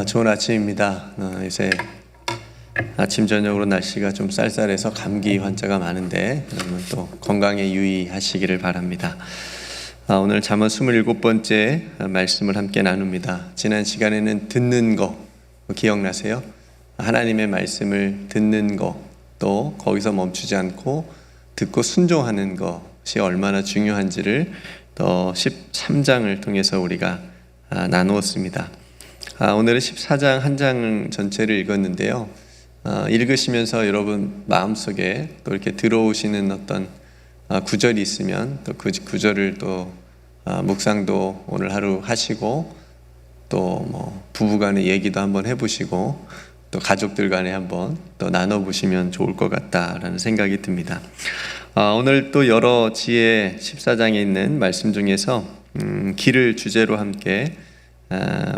좋은 아침입니다. 요새 아침 저녁으로 날씨가 좀 쌀쌀해서 감기 환자가 많은데 여러분 또 건강에 유의하시기를 바랍니다. 오늘 잠언 27번째 말씀을 함께 나눕니다. 지난 시간에는 듣는 거 기억나세요? 하나님의 말씀을 듣는 거, 또 거기서 멈추지 않고 듣고 순종하는 것이 얼마나 중요한지를 더 13장을 통해서 우리가 나누었습니다. 오늘은 14장 한 장 전체를 읽었는데요. 읽으시면서 여러분 마음속에 또 이렇게 들어오시는 어떤 구절이 있으면 또 그 구절을 또 묵상도 오늘 하루 하시고, 또 뭐 부부간의 얘기도 한번 해보시고, 또 가족들 간에 한번 또 나눠보시면 좋을 것 같다라는 생각이 듭니다. 오늘 또 여러 지혜 14장에 있는 말씀 중에서 길을 주제로 함께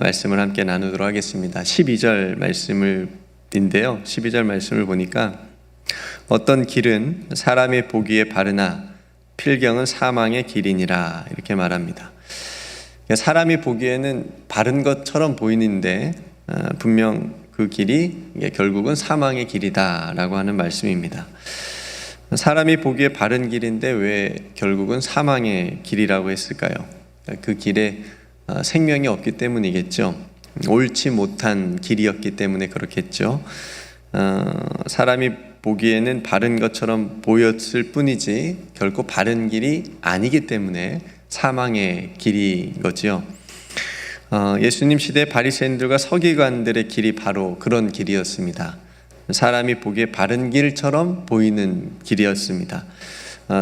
말씀을 함께 나누도록 하겠습니다. 12절 말씀인데요. 12절 말씀을 보니까 어떤 길은 사람의 보기에 바르나 필경은 사망의 길이니라 이렇게 말합니다. 사람이 보기에는 바른 것처럼 보이는데 분명 그 길이 결국은 사망의 길이다 라고 하는 말씀입니다. 사람이 보기에 바른 길인데 왜 결국은 사망의 길이라고 했을까요? 그 길에 생명이 없기 때문이겠죠. 옳지 못한 길이었기 때문에 그렇겠죠. 사람이 보기에는 바른 것처럼 보였을 뿐이지 결코 바른 길이 아니기 때문에 사망의 길인 거지요. 예수님 시대 바리새인들과 서기관들의 길이 바로 그런 길이었습니다. 사람이 보기에 바른 길처럼 보이는 길이었습니다.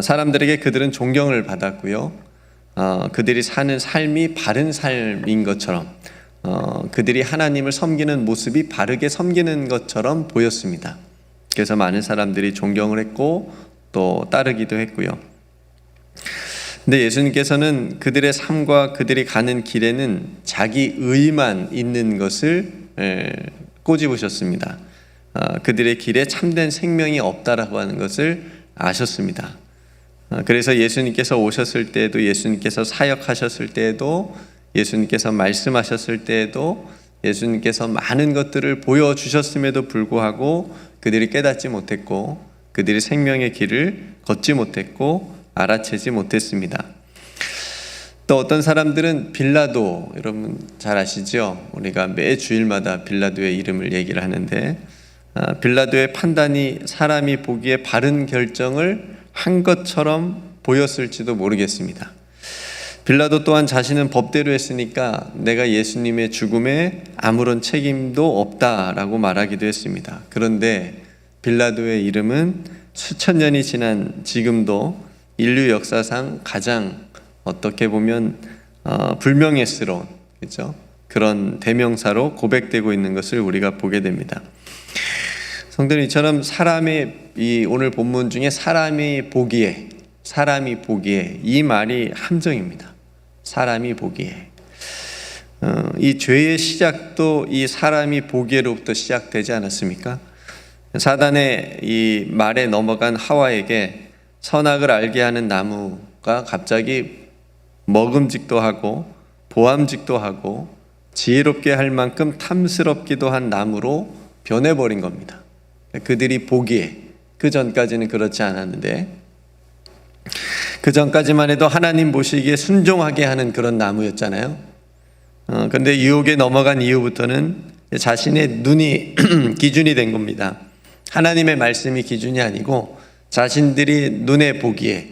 사람들에게 그들은 존경을 받았고요. 그들이 사는 삶이 바른 삶인 것처럼, 그들이 하나님을 섬기는 모습이 바르게 섬기는 것처럼 보였습니다. 그래서 많은 사람들이 존경을 했고 또 따르기도 했고요. 근데 예수님께서는 그들의 삶과 그들이 가는 길에는 자기 의만 있는 것을 꼬집으셨습니다. 그들의 길에 참된 생명이 없다라고 하는 것을 아셨습니다. 그래서 예수님께서 오셨을 때에도, 예수님께서 사역하셨을 때에도, 예수님께서 말씀하셨을 때에도, 예수님께서 많은 것들을 보여주셨음에도 불구하고 그들이 깨닫지 못했고, 그들이 생명의 길을 걷지 못했고 알아채지 못했습니다. 또 어떤 사람들은 빌라도, 여러분 잘 아시죠? 우리가 매 주일마다 빌라도의 이름을 얘기를 하는데, 빌라도의 판단이 사람이 보기에 바른 결정을 한 것처럼 보였을지도 모르겠습니다. 빌라도 또한 자신은 법대로 했으니까 내가 예수님의 죽음에 아무런 책임도 없다라고 말하기도 했습니다. 그런데 빌라도의 이름은 수천 년이 지난 지금도 인류 역사상 가장 어떻게 보면 불명예스러운, 그렇죠? 그런 대명사로 고백되고 있는 것을 우리가 보게 됩니다. 성도님, 이처럼 이 오늘 본문 중에 사람이 보기에 이 말이 함정입니다. 사람이 보기에. 이 죄의 시작도 이 사람이 보기에로부터 시작되지 않았습니까? 사단의 이 말에 넘어간 하와에게 선악을 알게 하는 나무가 갑자기 먹음직도 하고 보암직도 하고 지혜롭게 할 만큼 탐스럽기도 한 나무로 변해버린 겁니다. 그들이 보기에, 그 전까지는 그렇지 않았는데, 그 전까지만 해도 하나님 보시기에 순종하게 하는 그런 나무였잖아요. 그런데 유혹에 넘어간 이후부터는 자신의 눈이 기준이 된 겁니다. 하나님의 말씀이 기준이 아니고 자신들이 눈에 보기에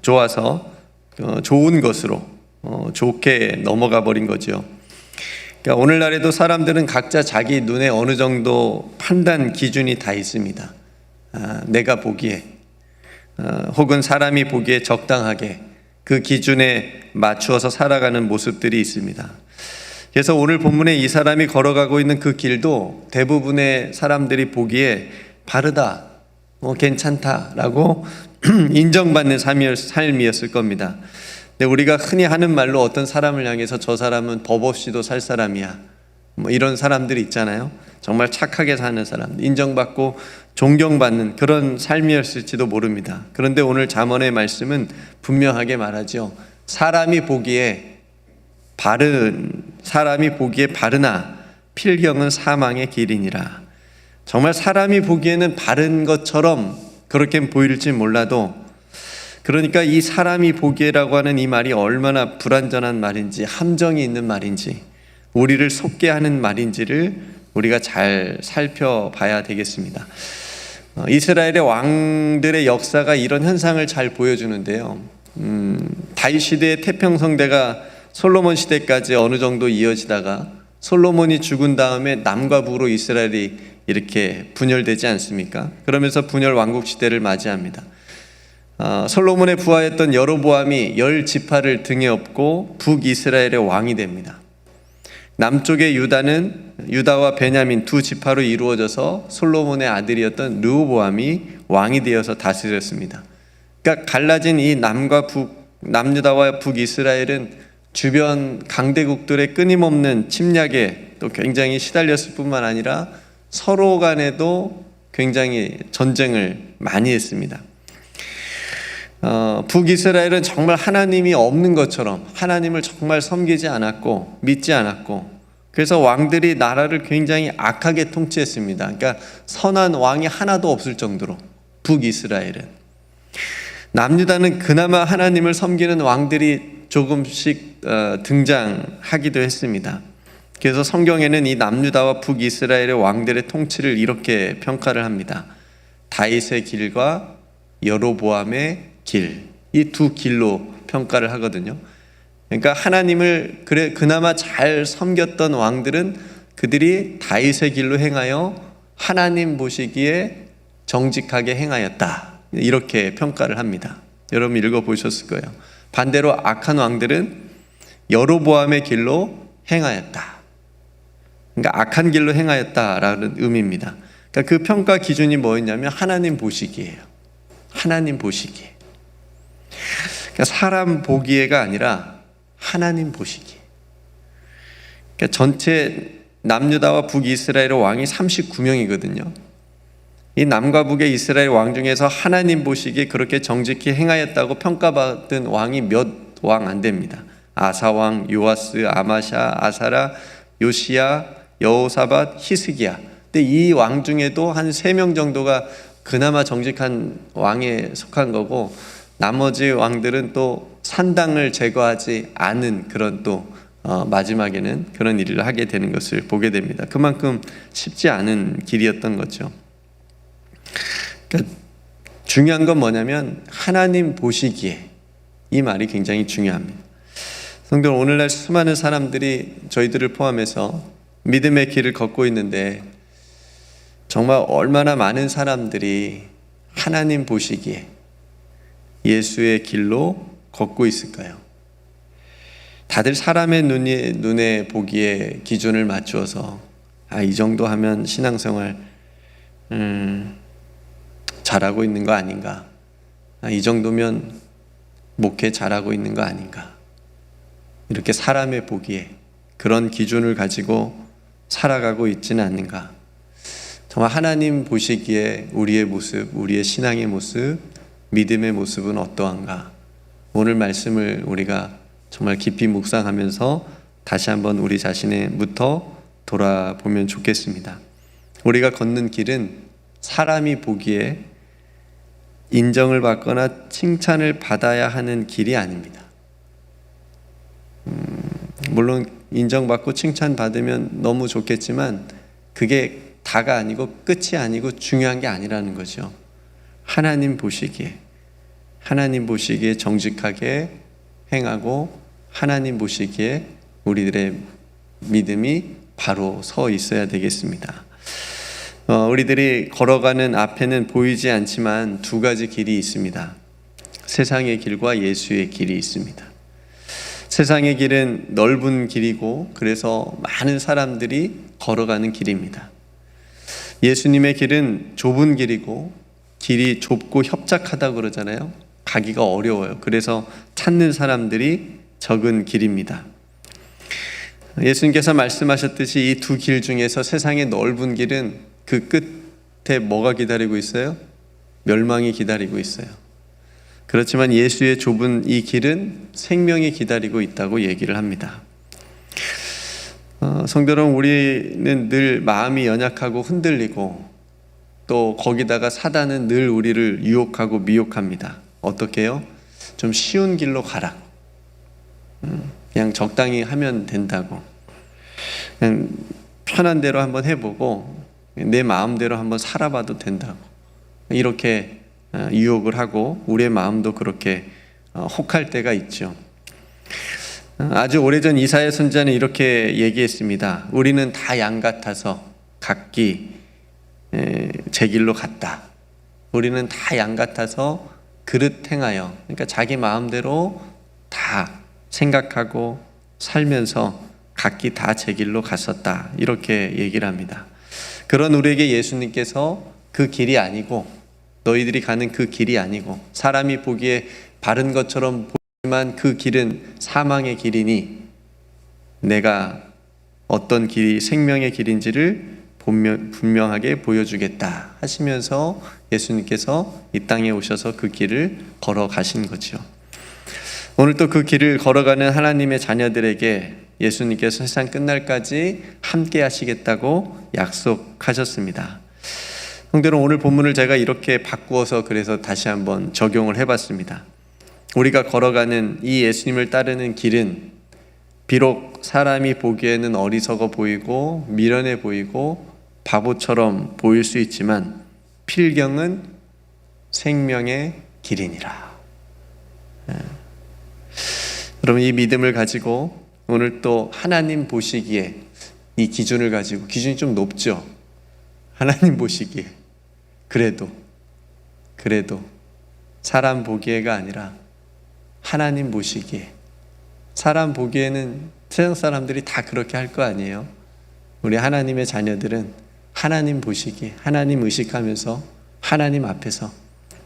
좋아서 좋은 것으로 좋게 넘어가 버린 거죠. 그러니까 오늘날에도 사람들은 각자 자기 눈에 어느 정도 판단 기준이 다 있습니다. 내가 보기에, 혹은 사람이 보기에 적당하게 그 기준에 맞추어서 살아가는 모습들이 있습니다. 그래서 오늘 본문에 이 사람이 걸어가고 있는 그 길도 대부분의 사람들이 보기에 바르다, 괜찮다라고 인정받는 삶이었을 겁니다. 근데 우리가 흔히 하는 말로 어떤 사람을 향해서 저 사람은 법 없이도 살 사람이야, 이런 사람들이 있잖아요. 정말 착하게 사는 사람, 인정받고 존경받는 그런 삶이었을지도 모릅니다. 그런데 오늘 잠언의 말씀은 분명하게 말하죠. 사람이 보기에 바른 사람이 보기에 바르나 필경은 사망의 길이니라. 정말 사람이 보기에는 바른 것처럼 그렇게 보일지 몰라도, 그러니까 이 사람이 보기에라고 하는 이 말이 얼마나 불완전한 말인지, 함정이 있는 말인지, 우리를 속게 하는 말인지를 우리가 잘 살펴봐야 되겠습니다. 이스라엘의 왕들의 역사가 이런 현상을 잘 보여주는데요. 다윗 시대의 태평성대가 솔로몬 시대까지 어느 정도 이어지다가 솔로몬이 죽은 다음에 남과 북으로 이스라엘이 이렇게 분열되지 않습니까? 그러면서 분열 왕국 시대를 맞이합니다. 솔로몬의 부하였던 여로보암이 10지파를 등에 업고 북이스라엘의 왕이 됩니다. 남쪽의 유다와 베냐민 두 지파로 이루어져서 솔로몬의 아들이었던 르호보암이 왕이 되어서 다스렸습니다. 그러니까 갈라진 이 남유다와 북이스라엘은 주변 강대국들의 끊임없는 침략에 또 굉장히 시달렸을 뿐만 아니라 서로 간에도 굉장히 전쟁을 많이 했습니다. 북이스라엘은 정말 하나님이 없는 것처럼 하나님을 정말 섬기지 않았고 믿지 않았고, 그래서 왕들이 나라를 굉장히 악하게 통치했습니다. 그러니까 선한 왕이 하나도 없을 정도로. 북이스라엘은, 남유다는 그나마 하나님을 섬기는 왕들이 조금씩 등장하기도 했습니다. 그래서 성경에는 이 남유다와 북이스라엘의 왕들의 통치를 이렇게 평가를 합니다. 다윗의 길과 여로보암의 길, 이 두 길로 평가를 하거든요. 그러니까 하나님을 그나마 잘 섬겼던 왕들은 그들이 다윗의 길로 행하여 하나님 보시기에 정직하게 행하였다, 이렇게 평가를 합니다. 여러분 읽어보셨을 거예요. 반대로 악한 왕들은 여로보암의 길로 행하였다, 그러니까 악한 길로 행하였다라는 의미입니다. 그러니까 그 평가 기준이 뭐였냐면 하나님 보시기예요. 하나님 보시기에. 그러니까 사람 보기에가 아니라 하나님 보시기에. 그러니까 전체 남유다와 북이스라엘의 왕이 39명이거든요. 이 남과 북의 이스라엘 왕 중에서 하나님 보시기에 그렇게 정직히 행하였다고 평가받은 왕이 몇 왕 안 됩니다. 아사왕, 요아스, 아마샤, 아사라, 요시야, 여호사밧, 히스기야. 근데 이 왕 중에도 한 3명 정도가 그나마 정직한 왕에 속한 거고, 나머지 왕들은 또 산당을 제거하지 않은 그런 또 마지막에는 그런 일을 하게 되는 것을 보게 됩니다. 그만큼 쉽지 않은 길이었던 거죠. 그러니까 중요한 건 뭐냐면 하나님 보시기에, 이 말이 굉장히 중요합니다. 성도, 오늘날 수많은 사람들이 저희들을 포함해서 믿음의 길을 걷고 있는데 정말 얼마나 많은 사람들이 하나님 보시기에 예수의 길로 걷고 있을까요? 다들 사람의 눈에 보기에 기준을 맞추어서 이 정도 하면 신앙생활 잘하고 있는 거 아닌가, 이 정도면 목회 잘하고 있는 거 아닌가, 이렇게 사람의 보기에 그런 기준을 가지고 살아가고 있지는 않는가. 정말 하나님 보시기에 우리의 모습, 우리의 신앙의 모습, 믿음의 모습은 어떠한가. 오늘 말씀을 우리가 정말 깊이 묵상하면서 다시 한번 우리 자신부터 돌아보면 좋겠습니다. 우리가 걷는 길은 사람이 보기에 인정을 받거나 칭찬을 받아야 하는 길이 아닙니다. 물론 인정받고 칭찬받으면 너무 좋겠지만 그게 다가 아니고 끝이 아니고 중요한 게 아니라는 거죠. 하나님 보시기에 정직하게 행하고 하나님 보시기에 우리들의 믿음이 바로 서 있어야 되겠습니다. 우리들이 걸어가는 앞에는 보이지 않지만 두 가지 길이 있습니다. 세상의 길과 예수의 길이 있습니다. 세상의 길은 넓은 길이고 그래서 많은 사람들이 걸어가는 길입니다. 예수님의 길은 좁은 길이고 길이 좁고 협착하다고 그러잖아요. 가기가 어려워요. 그래서 찾는 사람들이 적은 길입니다. 예수님께서 말씀하셨듯이 이 두 길 중에서 세상의 넓은 길은 그 끝에 뭐가 기다리고 있어요? 멸망이 기다리고 있어요. 그렇지만 예수의 좁은 이 길은 생명이 기다리고 있다고 얘기를 합니다. 성도 여러분, 우리는 늘 마음이 연약하고 흔들리고 또 거기다가 사단은 늘 우리를 유혹하고 미혹합니다. 어떻게 해요? 좀 쉬운 길로 가라. 그냥 적당히 하면 된다고. 그냥 편한 대로 한번 해보고 내 마음대로 한번 살아봐도 된다고. 이렇게 유혹을 하고 우리의 마음도 그렇게 혹할 때가 있죠. 아주 오래전 이사야 선지자는 이렇게 얘기했습니다. 우리는 다 양 같아서 각기 제 길로 갔다. 우리는 다 양 같아서 그릇 행하여, 그러니까 자기 마음대로 다 생각하고 살면서 각기 다 제 길로 갔었다. 이렇게 얘기를 합니다. 그런 우리에게 예수님께서 그 길이 아니고, 너희들이 가는 그 길이 아니고, 사람이 보기에 바른 것처럼 보이지만 그 길은 사망의 길이니 내가 어떤 길이 생명의 길인지를 분명하게 보여주겠다 하시면서 예수님께서 이 땅에 오셔서 그 길을 걸어가신 거죠. 오늘 또 그 길을 걸어가는 하나님의 자녀들에게 예수님께서 세상 끝날까지 함께 하시겠다고 약속하셨습니다. 성도는 오늘 본문을 제가 이렇게 바꾸어서 그래서 다시 한번 적용을 해봤습니다. 우리가 걸어가는 이 예수님을 따르는 길은 비록 사람이 보기에는 어리석어 보이고 미련해 보이고 바보처럼 보일 수 있지만 필경은 생명의 길이니라. 여러분, 이 믿음을 가지고 오늘 또 하나님 보시기에 이 기준을 가지고, 기준이 좀 높죠? 하나님 보시기에 그래도 사람 보기에가 아니라 하나님 보시기에, 사람 보기에는 세상 사람들이 다 그렇게 할 거 아니에요? 우리 하나님의 자녀들은 하나님 보시기에, 하나님 의식하면서 하나님 앞에서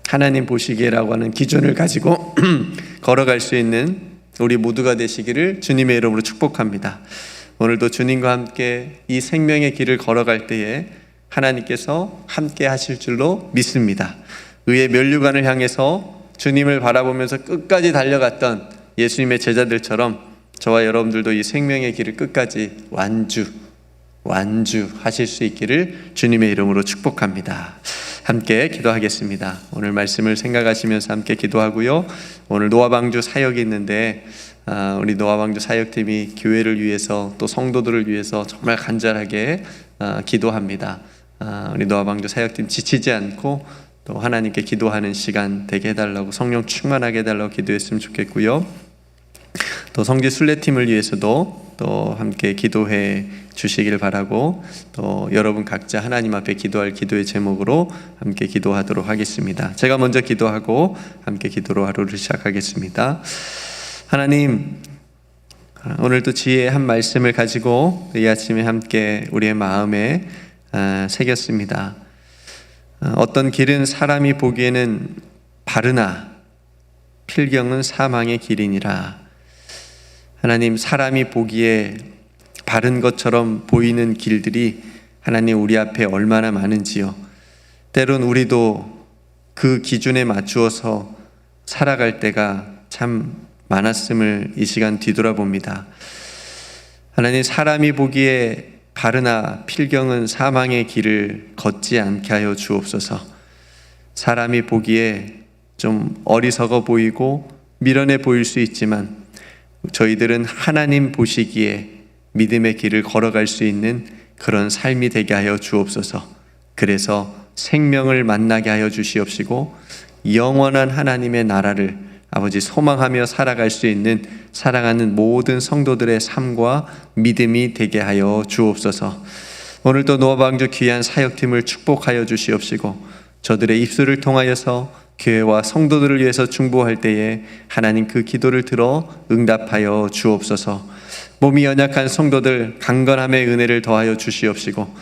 하나님 보시기에라고 하는 기준을 가지고 걸어갈 수 있는 우리 모두가 되시기를 주님의 이름으로 축복합니다. 오늘도 주님과 함께 이 생명의 길을 걸어갈 때에 하나님께서 함께 하실 줄로 믿습니다. 의의 면류관을 향해서 주님을 바라보면서 끝까지 달려갔던 예수님의 제자들처럼 저와 여러분들도 이 생명의 길을 끝까지 완주하실 수 있기를 주님의 이름으로 축복합니다. 함께 기도하겠습니다. 오늘 말씀을 생각하시면서 함께 기도하고요. 오늘 노아방주 사역이 있는데 우리 노아방주 사역팀이 교회를 위해서 또 성도들을 위해서 정말 간절하게 기도합니다. 우리 노아방주 사역팀 지치지 않고 또 하나님께 기도하는 시간 되게 해달라고, 성령 충만하게 해달라고 기도했으면 좋겠고요. 또 성지 순례팀을 위해서도 또 함께 기도해 주시길 바라고, 또 여러분 각자 하나님 앞에 기도할 기도의 제목으로 함께 기도하도록 하겠습니다. 제가 먼저 기도하고 함께 기도로 하루를 시작하겠습니다. 하나님, 오늘도 지혜의 한 말씀을 가지고 이 아침에 함께 우리의 마음에 새겼습니다. 어떤 길은 사람이 보기에는 바르나 필경은 사망의 길이니라. 하나님, 사람이 보기에 바른 것처럼 보이는 길들이 하나님 우리 앞에 얼마나 많은지요. 때론 우리도 그 기준에 맞추어서 살아갈 때가 참 많았음을 이 시간 뒤돌아봅니다. 하나님, 사람이 보기에 바르나 필경은 사망의 길을 걷지 않게 하여 주옵소서. 사람이 보기에 좀 어리석어 보이고 미련해 보일 수 있지만 저희들은 하나님 보시기에 믿음의 길을 걸어갈 수 있는 그런 삶이 되게 하여 주옵소서. 그래서 생명을 만나게 하여 주시옵시고 영원한 하나님의 나라를 아버지 소망하며 살아갈 수 있는 사랑하는 모든 성도들의 삶과 믿음이 되게 하여 주옵소서. 오늘도 노아방주 귀한 사역팀을 축복하여 주시옵시고 저들의 입술을 통하여서 교회와 성도들을 위해서 중보할 때에 하나님 그 기도를 들어 응답하여 주옵소서. 몸이 연약한 성도들 강건함의 은혜를 더하여 주시옵시고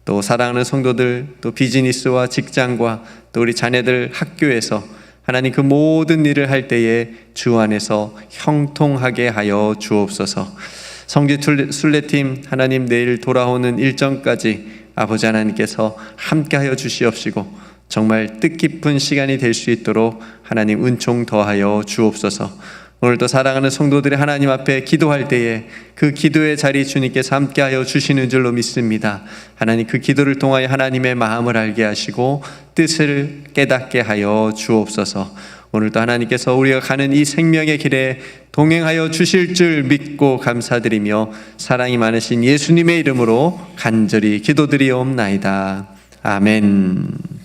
또 사랑하는 성도들, 또 비즈니스와 직장과 또 우리 자녀들 학교에서 하나님 그 모든 일을 할 때에 주 안에서 형통하게 하여 주옵소서. 성지 순례팀 하나님 내일 돌아오는 일정까지 아버지 하나님께서 함께하여 주시옵시고 정말 뜻깊은 시간이 될 수 있도록 하나님 은총 더하여 주옵소서. 오늘도 사랑하는 성도들이 하나님 앞에 기도할 때에 그 기도의 자리 주님께서 함께하여 주시는 줄로 믿습니다. 하나님, 그 기도를 통하여 하나님의 마음을 알게 하시고 뜻을 깨닫게 하여 주옵소서. 오늘도 하나님께서 우리가 가는 이 생명의 길에 동행하여 주실 줄 믿고 감사드리며 사랑이 많으신 예수님의 이름으로 간절히 기도드리옵나이다. 아멘.